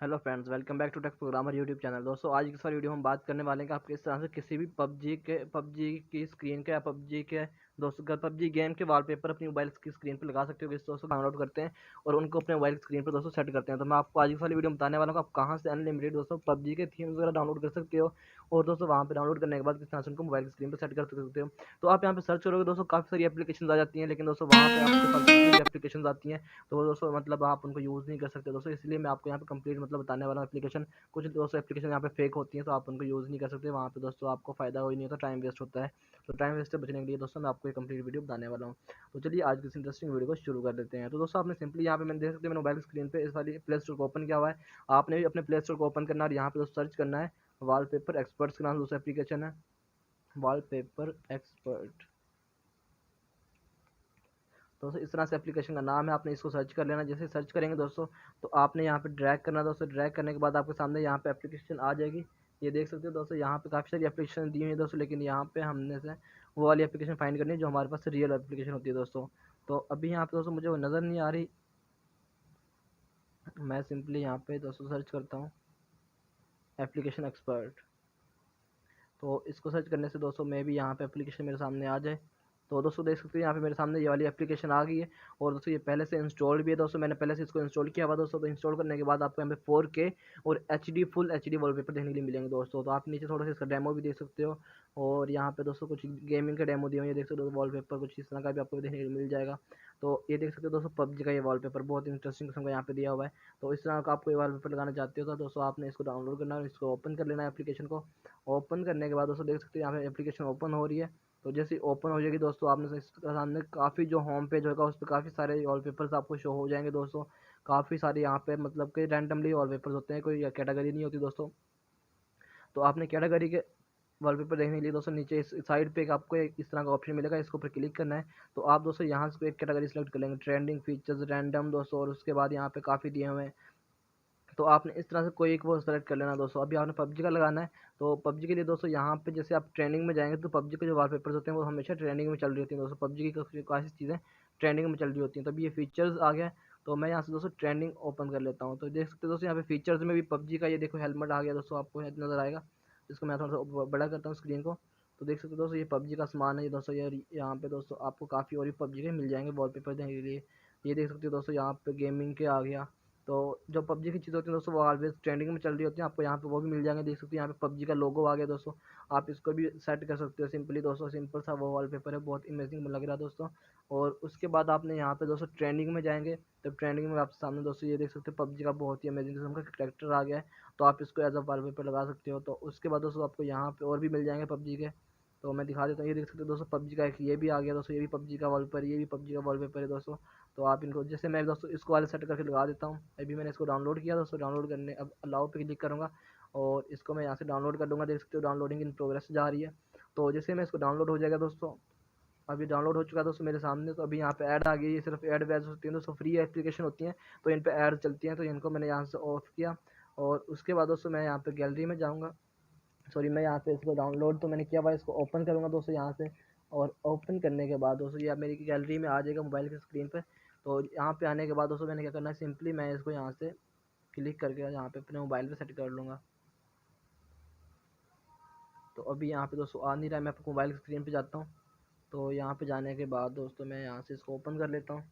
Hello friends, welcome back to tech programmer YouTube channel. दोस्तों, आज की इस वीडियो में हम बात करने वाले हैं कि आप किस तरह से किसी भी पबजी की स्क्रीन के या पबजी के दोस्तों पबजी गेम के वॉलपेपर अपनी मोबाइल की स्क्रीन पर लगा सकते हो। किस दोस्तों डाउनलोड करते हैं और उनको अपने मोबाइल स्क्रीन पर दोस्तों सेट करते हैं। तो मैं आपको आज की वाली वीडियो में बताने वाला हूँ आप कहाँ से अनलिमिटेड दोस्तों पबजी के थीम्स वगैरह डाउनलोड कर सकते हो और दोस्तों वहाँ पर डाउनलोड करने के बाद किस तरह से उनको मोबाइल स्क्रीन पर सेट कर सकते हो। तो आप यहाँ पे सर्च करोगे दोस्तों, काफ़ी सारी एप्लीकेशन आ जाती हैं, लेकिन दोस्तों वहाँ पे आपके पर्टिकुलर एप्लीकेशन आती हैं तो दोस्तों मतलब आप उनको यूज़ नहीं कर सकते दोस्तों। इसलिए मैं आपको यहाँ पे कंप्लीट मतलब बताने वाला हूँ एप्लीकेशन। कुछ दोस्तों एप्लीकेशन यहाँ पे फेक होती हैं तो आप उनको यूज़ नहीं कर सकते, वहाँ पे दोस्तों आपको फ़ायदा हो ही नहीं होता, टाइम वेस्ट होता है। तो टाइम वेस्ट से बचने के लिए दोस्तों मैं आपको एक कंप्लीट वीडियो बताने वाला हूँ। तो चलिए आज की इस इंटरेस्टिंग वीडियो को शुरू कर देते हैं। तो दोस्तों आपने सिंपली यहाँ पे मैंने देख सकते हैं, मैंने मोबाइल स्क्रीन पे इस वाली प्ले स्टोर को ओपन किया हुआ है। आपने भी अपने प्ले स्टोर को ओपन करना है और यहाँ पे दोस्तों सर्च करना है वॉलपेपर एक्सपर्ट्स के नाम से दोस्तों एप्लीकेशन है, वॉलपेपर एक्सपर्ट। दोस्तों इस तरह से एप्लीकेशन का नाम है, आपने इसको सर्च कर लेना। जैसे सर्च करेंगे दोस्तों तो आपने यहाँ पे ड्रैग करना दोस्तों। ड्रैग करने के बाद आपके सामने यहाँ पे एप्लीकेशन आ जाएगी। ये देख सकते हो दोस्तों, यहाँ पे काफ़ी सारी एप्लीकेशन दी हुई है दोस्तों, लेकिन यहाँ पे हमने से वो वाली एप्लीकेशन फाइंड करनी है जो हमारे पास रियल एप्लीकेशन होती है दोस्तों। तो अभी यहाँ पे दोस्तों मुझे वो नज़र नहीं आ रही। मैं सिंपली यहाँ पे दोस्तों सर्च करता हूँ एप्लीकेशन एक्सपर्ट। तो इसको सर्च करने से दोस्तों मे भी यहाँ पे एप्लीकेशन मेरे सामने आ जाए। तो दोस्तों देख सकते हैं यहाँ पे मेरे सामने ये वाली एप्लीकेशन आ गई है और दोस्तों ये पहले से इंस्टॉल भी है दोस्तों। मैंने पहले से इसको इंस्टॉल किया हुआ दोस्तों। तो इंस्टॉल करने के बाद आपको यहाँ पे 4K और फुल एच डी वॉलपेपर देखने के लिए मिलेंगे दोस्तों। तो आप नीचे थोड़ा सा इसका डेमो भी देख सकते हो और यहाँ पे दोस्तों कुछ गेमिंग का डेमो दिए हुए हैं, देख सकते हो वॉलपेपर कुछ इस तरह का भी आपको देखने के लिए मिल जाएगा। तो ये देख सकते हो दोस्तों पबजी का ये वॉलपेपर बहुत इंटरेस्टिंग किस्म का यहाँ पे दिया हुआ है। तो इस तरह का आपको ये वॉलपेपर लगाना चाहते हो तो दोस्तों आपने इसको डाउनलोड करना है, इसको ओपन कर लेना है एप्लीकेशन को। ओपन करने के बाद दोस्तों देख सकते हो यहाँ पे एप्लीकेशन ओपन हो रही है। तो जैसे ओपन हो जाएगी दोस्तों आपने इसके सामने काफ़ी जो होम पेज होगा उस पर काफ़ी सारे वॉलपेपर्स आपको शो हो जाएंगे दोस्तों। काफ़ी सारे यहाँ पे मतलब कि रैंडमली वॉलपेपर्स होते हैं, कोई कैटेगरी नहीं होती दोस्तों। तो आपने कैटेगरी के वॉलपेपर देखने के लिए दोस्तों नीचे इस साइड पे आपको एक इस तरह का ऑप्शन मिलेगा, इसके ऊपर क्लिक करना है। तो आप दोस्तों यहाँ से एक कैटेगरी सेलेक्ट कर लेंगे, ट्रेंडिंग फीचर्स रैंडम दोस्तों, और उसके बाद यहाँ पे काफ़ी दिए हुए हैं। तो आपने इस तरह से कोई एक वो सेलेक्ट कर लेना दोस्तों। अभी आपने पबजी का लगाना है तो पबजी के लिए दोस्तों यहाँ पे जैसे आप ट्रेंडिंग में जाएंगे तो पबजी के जो वॉलपेपर्स होते हैं वो हमेशा ट्रेंडिंग में चल रही होती हैं दोस्तों। पबजी की काफ़ी चीज़ें ट्रेंडिंग में चल रही होती हैं। तो अभी ये फीचर्स आ गया है तो मैं यहाँ से दोस्तों ट्रेंडिंग ओपन कर लेता हूँ। तो देख सकते हो दोस्तों यहाँ पे फीचर्स में भी पबजी का ये देखो हेलमेट आ गया दोस्तों, आपको नज़र आएगा। इसको मैं थोड़ा सा बड़ा करता हूँ स्क्रीन को। तो देख सकते हो दोस्तों ये पबजी का सामान है ये दोस्तों। यार यहाँ पे दोस्तों आपको काफ़ी और भी पबजी के मिल जाएंगे वॉलपेपर देने के लिए। ये देख सकते हो दोस्तों यहाँ पे गेमिंग के आ गया। तो जो पबजी की चीज़ होती है दोस्तों वो ऑलवेज ट्रेंडिंग में चल रही होती है, आपको यहाँ पे वो भी मिल जाएंगे। देख सकते हैं यहाँ पे पबजी का लोगो आ गया दोस्तों। आप इसको भी सेट कर सकते हो सिंपली दोस्तों। सिंपल सा वो वॉलपेपर है, बहुत इमेजिंग लग रहा है दोस्तों। और उसके बाद आपने यहाँ पे दोस्तों ट्रेंडिंग में जाएंगे तो ट्रेंडिंग में आपके सामने दोस्तों ये देख सकते हो पबजी का बहुत ही अमेजिंग किस्म का करेक्टर आ गया है। तो आप इसको एज अ वॉलपेपर लगा सकते हो। तो उसके बाद दोस्तों आपको यहाँ पे और भी मिल जाएंगे पबजी के। तो मैं दिखा देता हूँ, ये देख सकते हो दोस्तों पबजी का एक ये भी आ गया दोस्तों। ये भी पबजी का वॉलपेपर, ये भी पबजी का वॉलपेपर है दोस्तों। तो आप इनको जैसे मैं दोस्तों इसको वाले सेट करके लगा देता हूँ। अभी मैंने इसको डाउनलोड किया दोस्तों। डाउनलोड करने अब अलाउ पे क्लिक करूँगा और इसको मैं यहाँ से डाउनलोड कर लूँगा। देख सकते हो डाउनलोडिंग इन प्रोग्रेस जा रही है। तो जैसे मैं इसको डाउनलोड हो जाएगा दोस्तों, अभी डाउनलोड हो चुका है दोस्तों मेरे सामने। तो अभी यहाँ पे ऐड आ गई है, सिर्फ ऐड वैज होती है दोस्तों, फ्री एप्लीकेशन होती हैं तो इन पे ऐड चलती हैं। तो इनको मैंने यहाँ से ऑफ किया और उसके बाद दोस्तों मैं यहाँ पे गैलरी में जाऊँगा। सॉरी, मैं यहाँ पे इसको डाउनलोड तो मैंने किया हुआ, इसको ओपन करूँगा दोस्तों यहाँ से। और ओपन करने के बाद दोस्तों ये मेरी गैलरी में आ जाएगा मोबाइल की स्क्रीन पे। तो यहाँ पे आने के बाद दोस्तों मैंने क्या करना है, सिंपली मैं इसको यहाँ से क्लिक करके यहाँ पे अपने मोबाइल पे सेट कर लूँगा। तो अभी यहाँ पे दोस्तों आ नहीं रहा है, मैं आपको मोबाइल की स्क्रीन पे जाता हूँ। तो यहाँ पे जाने के बाद दोस्तों मैं यहाँ से इसको ओपन कर लेता हूँ।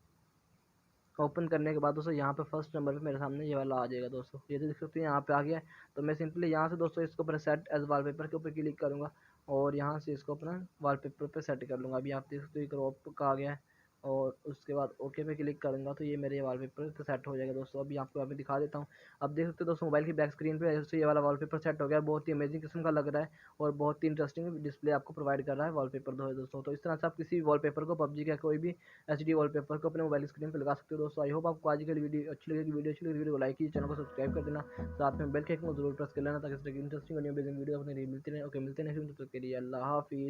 ओपन करने के बाद दोस्तों यहाँ पे फर्स्ट नंबर पे मेरे सामने ये वाला आ जाएगा दोस्तों। ये तो देख सकते हैं यहाँ पे आ गया है। तो मैं सिंपली यहाँ से दोस्तों इसको अपने सेट एज वॉलपेपर के ऊपर क्लिक करूँगा और यहाँ से इसको अपना वॉलपेपर पे सेट कर लूँगा। अभी आप देख सकते हो क्रॉप का आ गया है और उसके बाद ओके पे क्लिक करूँगा तो ये मेरे वॉलपेपर पे सेट हो जाएगा दोस्तों। अभी आपको अभी दिखा देता हूँ। अब देख सकते हो दोस्तों मोबाइल की बैक स्क्रीन पे ऐसे ये वाला वॉलपेपर सेट हो गया, बहुत ही अमेजिंग किस्म का लग रहा है और बहुत ही इंटरेस्टिंग डिस्प्ले आपको प्रोवाइड कर रहा है वॉलपेपर दोस्तों। तो इस तरह से आप किसी भी वॉलपेपर को पबजी का कोई भी एचडी वॉलपेपर को अपने मोबाइल स्क्रीन पर लगा सकते हो दोस्तों। आई होप आपको आज की वीडियो अच्छी लगेगी। वीडियो को लाइक कीजिए, चैनल को सब्सक्राइब कर देना, साथ में बेल के आइकन को जरूर प्रेस कर लेना ताकि इंटरेस्टिंग वीडियो अपने लिए मिलती रहे। ओके, मिलते हैं नेक्स्ट वीडियो, तब तक के लिए अल्लाह हाफिज़।